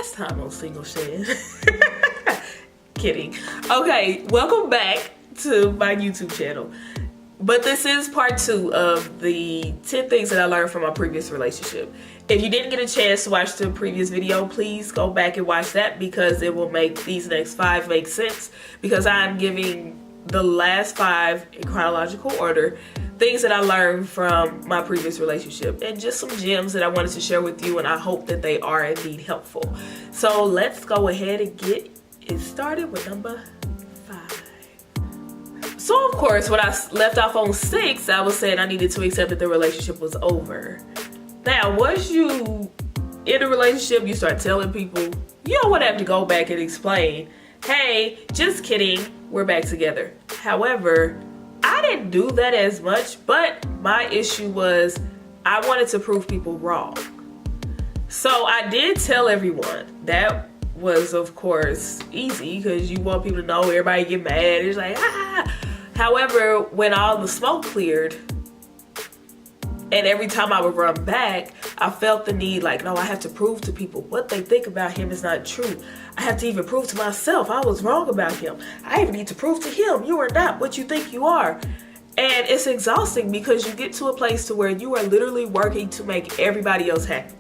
last time on Single Shan. Kidding. Okay, welcome back to my YouTube channel. But this is part 2 of the 10 things that I learned from my previous relationship. If you didn't get a chance to watch the previous video, please go back and watch that because it will make these next 5 make sense. Because I'm giving the last 5 in chronological order, things that I learned from my previous relationship and just some gems that I wanted to share with you, and I hope that they are indeed helpful. So let's go ahead and get it started with number 5. So of course, when I left off on 6, I was saying I needed to accept that the relationship was over. Now, once you in a relationship, you start telling people, you don't want to have to go back and explain, hey, just kidding, we're back together. However, I didn't do that as much, but my issue was I wanted to prove people wrong. So I did tell everyone. That was, of course, easy because you want people to know, everybody get mad. It's like, ah. However, when all the smoke cleared, and every time I would run back, I felt the need, like, no, I have to prove to people what they think about him is not true. I have to even prove to myself I was wrong about him. I even need to prove to him you are not what you think you are. And it's exhausting because you get to a place to where you are literally working to make everybody else happy,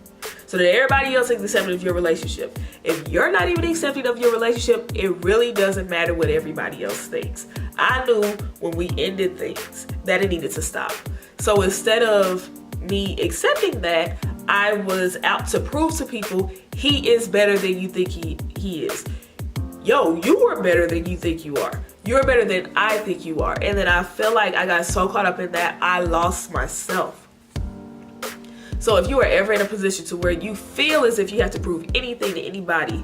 so that everybody else is accepting of your relationship. If you're not even accepting of your relationship, it really doesn't matter what everybody else thinks. I knew when we ended things that it needed to stop. So instead of me accepting that, I was out to prove to people he is better than you think he is. Yo, you are better than you think you are. You're better than I think you are. And then I feel like I got so caught up in that, I lost myself. So if you are ever in a position to where you feel as if you have to prove anything to anybody,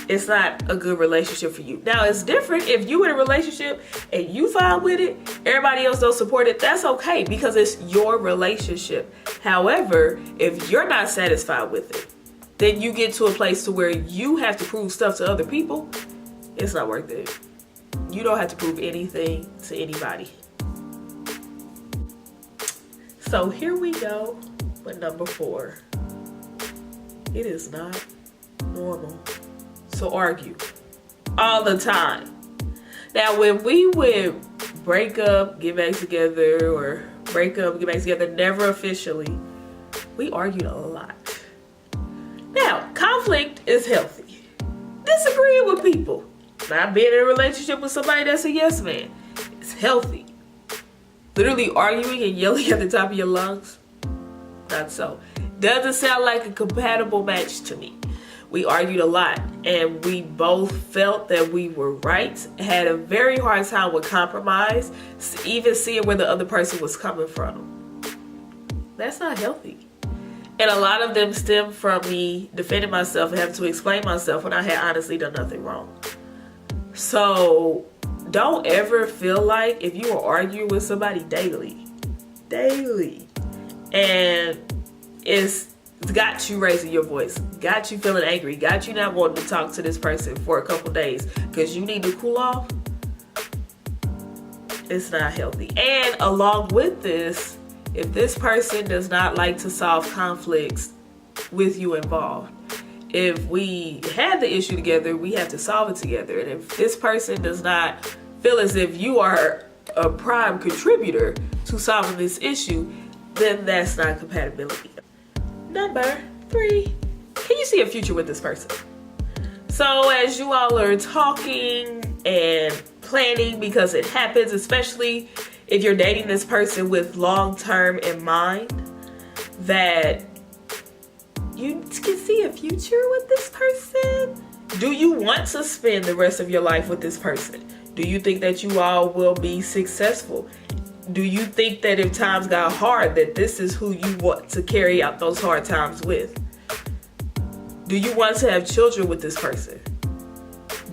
it's not a good relationship for you. Now, it's different if you in a relationship and you fine with it, everybody else don't support it, that's okay because it's your relationship. However, if you're not satisfied with it, then you get to a place to where you have to prove stuff to other people. It's not worth it. You don't have to prove anything to anybody. So here we go with number 4. It is not normal to argue all the time. Now, when we would break up, get back together, or break up, get back together, never officially, we argued a lot. Now, conflict is healthy. Disagreeing with people, not being in a relationship with somebody that's a yes man, it's healthy. Literally arguing and yelling at the top of your lungs, not so. Doesn't sound like a compatible match to me. We argued a lot and we both felt that we were right, had a very hard time with compromise, even seeing where the other person was coming from. That's not healthy. And a lot of them stem from me defending myself and having to explain myself when I had honestly done nothing wrong. So don't ever feel like if you are arguing with somebody daily, and it's got you raising your voice, got you feeling angry, got you not wanting to talk to this person for a couple days because you need to cool off, it's not healthy. And along with this, if this person does not like to solve conflicts with you involved, if we had the issue together, we have to solve it together. And if this person does not feel as if you are a prime contributor to solving this issue, then that's not compatibility. Number 3, can you see a future with this person? So as you all are talking and planning, because it happens, especially if you're dating this person with long-term in mind, that you can see a future with this person. Do you want to spend the rest of your life with this person? Do you think that you all will be successful? Do you think that if times got hard, that this is who you want to carry out those hard times with? Do you want to have children with this person?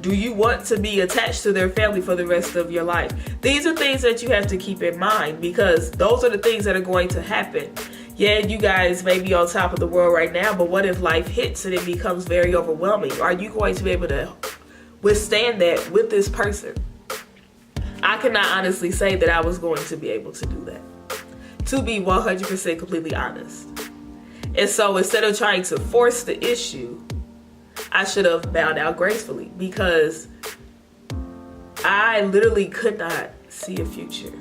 Do you want to be attached to their family for the rest of your life? These are things that you have to keep in mind because those are the things that are going to happen. Yeah, you guys may be on top of the world right now, but what if life hits and it becomes very overwhelming? Are you going to be able to withstand that with this person? I cannot honestly say that I was going to be able to do that, to be 100% completely honest. And so instead of trying to force the issue, I should have bowed out gracefully, because I literally could not see a future.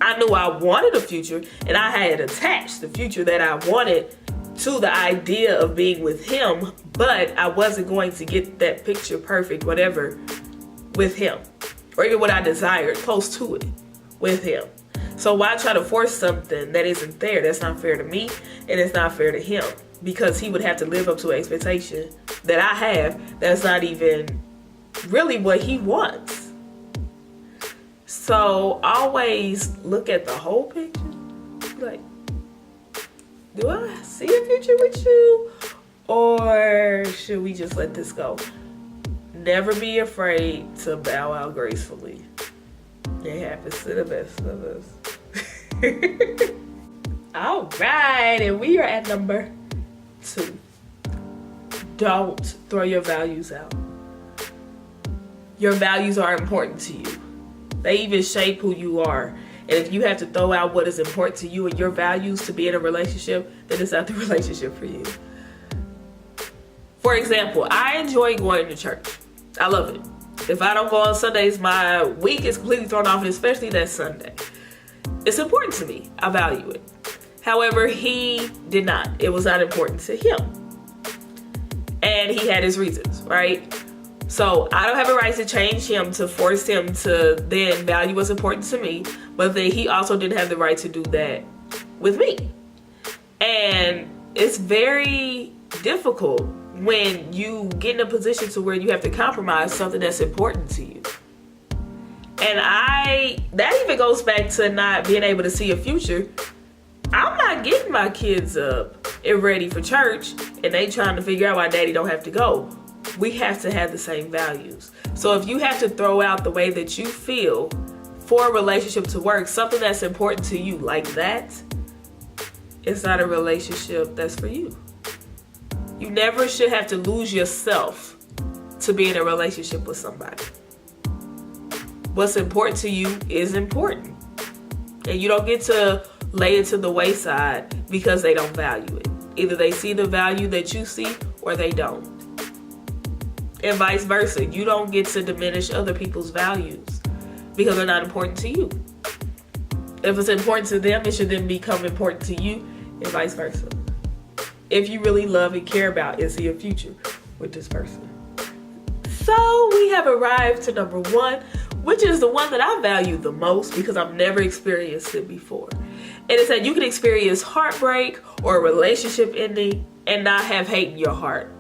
I knew I wanted a future, and I had attached the future that I wanted to the idea of being with him, but I wasn't going to get that picture perfect, whatever, with him, or even what I desired close to it with him. So why try to force something that isn't there? That's not fair to me, and it's not fair to him, because he would have to live up to an expectation that I have that's not even really what he wants. So always look at the whole picture. Like, do I see a future with you, or should we just let this go? Never be afraid to bow out gracefully. It happens to the best of us. All right, and we are at number 2. Don't throw your values out. Your values are important to you. They even shape who you are. And if you have to throw out what is important to you and your values to be in a relationship, then it's not the relationship for you. For example, I enjoy going to church. I love it. If I don't go on Sundays, my week is completely thrown off, and especially that Sunday. It's important to me. I value it. However, he did not. It was not important to him. And he had his reasons, right? So I don't have a right to change him, to force him to then value what's important to me, but then he also didn't have the right to do that with me. And it's very difficult when you get in a position to where you have to compromise something that's important to you. And that even goes back to not being able to see a future. I'm not getting my kids up and ready for church, and they trying to figure out why daddy don't have to go. We have to have the same values. So if you have to throw out the way that you feel for a relationship to work, something that's important to you like that, it's not a relationship that's for you. You never should have to lose yourself to be in a relationship with somebody. What's important to you is important. And you don't get to lay it to the wayside because they don't value it. Either they see the value that you see or they don't. And vice versa. You don't get to diminish other people's values because they're not important to you. If it's important to them, it should then become important to you, and vice versa. If you really love and care about and see a future with this person. So we have arrived to number 1, which is the one that I value the most because I've never experienced it before. And it's that you can experience heartbreak or a relationship ending and not have hate in your heart.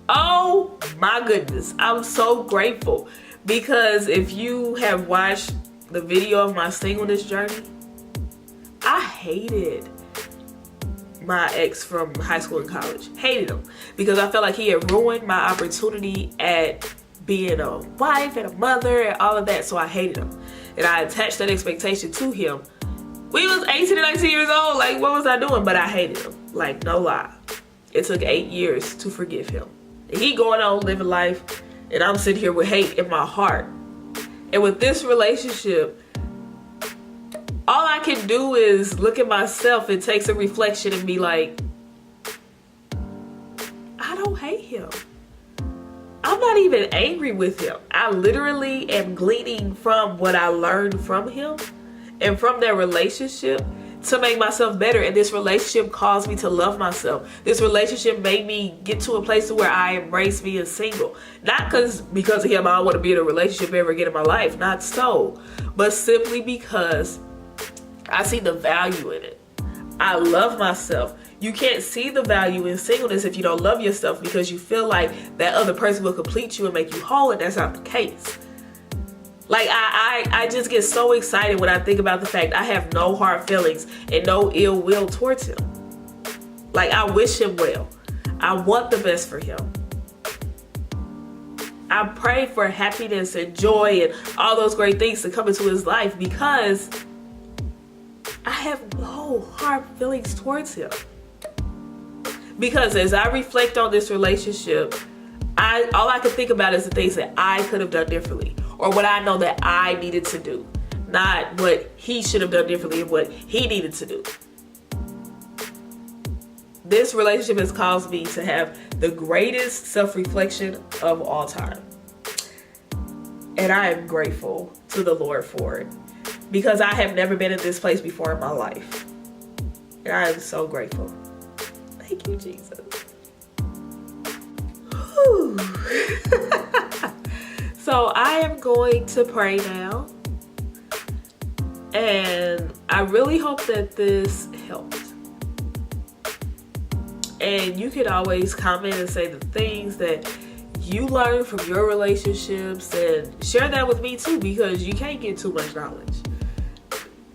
Oh my goodness, I'm so grateful, because if you have watched the video of my singleness journey, I hated my ex from high school and college. Hated him because I felt like he had ruined my opportunity at being a wife and a mother and all of that. So I hated him, and I attached that expectation to him. We was 18 and 19 years old. Like, what was I doing? But I hated him. Like, no lie. It took 8 years to forgive him. And he going on living life, and I'm sitting here with hate in my heart. And with this relationship, all I can do is look at myself and take some reflection and be like, I don't hate him. I'm not even angry with him. I literally am gleaning from what I learned from him and from that relationship to make myself better. And this relationship caused me to love myself. This relationship made me get to a place where I embrace being single. Not because of him, I don't want to be in a relationship ever again in my life. Not so. But simply because I see the value in it. I love myself. You can't see the value in singleness if you don't love yourself, because you feel like that other person will complete you and make you whole, and that's not the case. Like, I just get so excited when I think about the fact I have no hard feelings and no ill will towards him. Like, I wish him well. I want the best for him. I pray for happiness and joy and all those great things to come into his life, because I have no hard feelings towards him. Because as I reflect on this relationship, all I can think about is the things that I could have done differently, or what I know that I needed to do, not what he should have done differently and what he needed to do. This relationship has caused me to have the greatest self-reflection of all time. And I am grateful to the Lord for it, because I have never been in this place before in my life. And I am so grateful. Thank you, Jesus. Whew. So I am going to pray now. And I really hope that this helped. And you can always comment and say the things that you learn from your relationships, and share that with me too, because you can't get too much knowledge.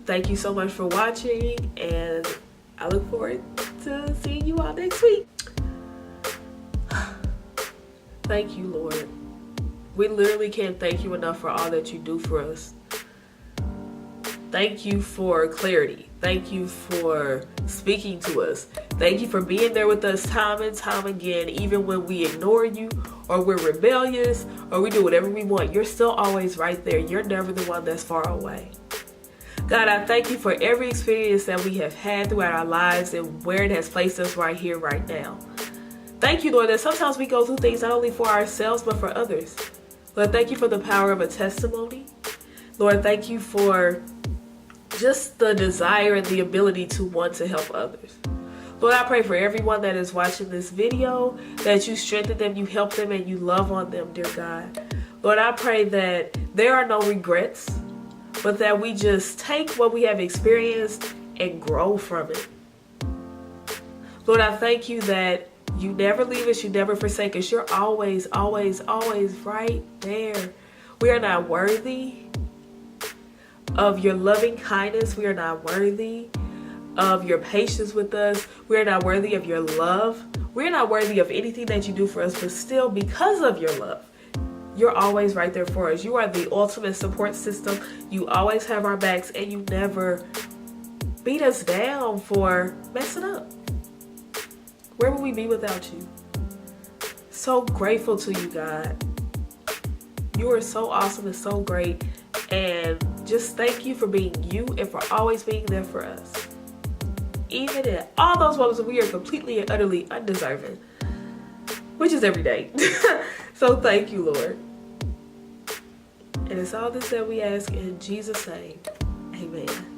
Thank you so much for watching, and I look forward to seeing you all next week. Thank you, Lord. We literally can't thank you enough for all that you do for us. Thank you for clarity. Thank you for speaking to us. Thank you for being there with us time and time again, even when we ignore you, or we're rebellious, or we do whatever we want. You're still always right there. You're never the one that's far away. God, I thank you for every experience that we have had throughout our lives and where it has placed us right here, right now. Thank you, Lord, that sometimes we go through things not only for ourselves, but for others. Lord, thank you for the power of a testimony. Lord, thank you for just the desire and the ability to want to help others. Lord, I pray for everyone that is watching this video, that you strengthen them, you help them, and you love on them, dear God. Lord, I pray that there are no regrets, but that we just take what we have experienced and grow from it. Lord, I thank you that you never leave us, you never forsake us. You're always, always, always right there. We are not worthy of your loving kindness. We are not worthy of your patience with us. We are not worthy of your love. We are not worthy of anything that you do for us, but still, because of your love, you're always right there for us. You are the ultimate support system. You always have our backs, and you never beat us down for messing up. Where would we be without you? So grateful to you, God. You are so awesome and so great. And just thank you for being you and for always being there for us. Even in all those moments when we are completely and utterly undeserving, which is every day. So thank you, Lord. And it's all this that we ask in Jesus' name. Amen.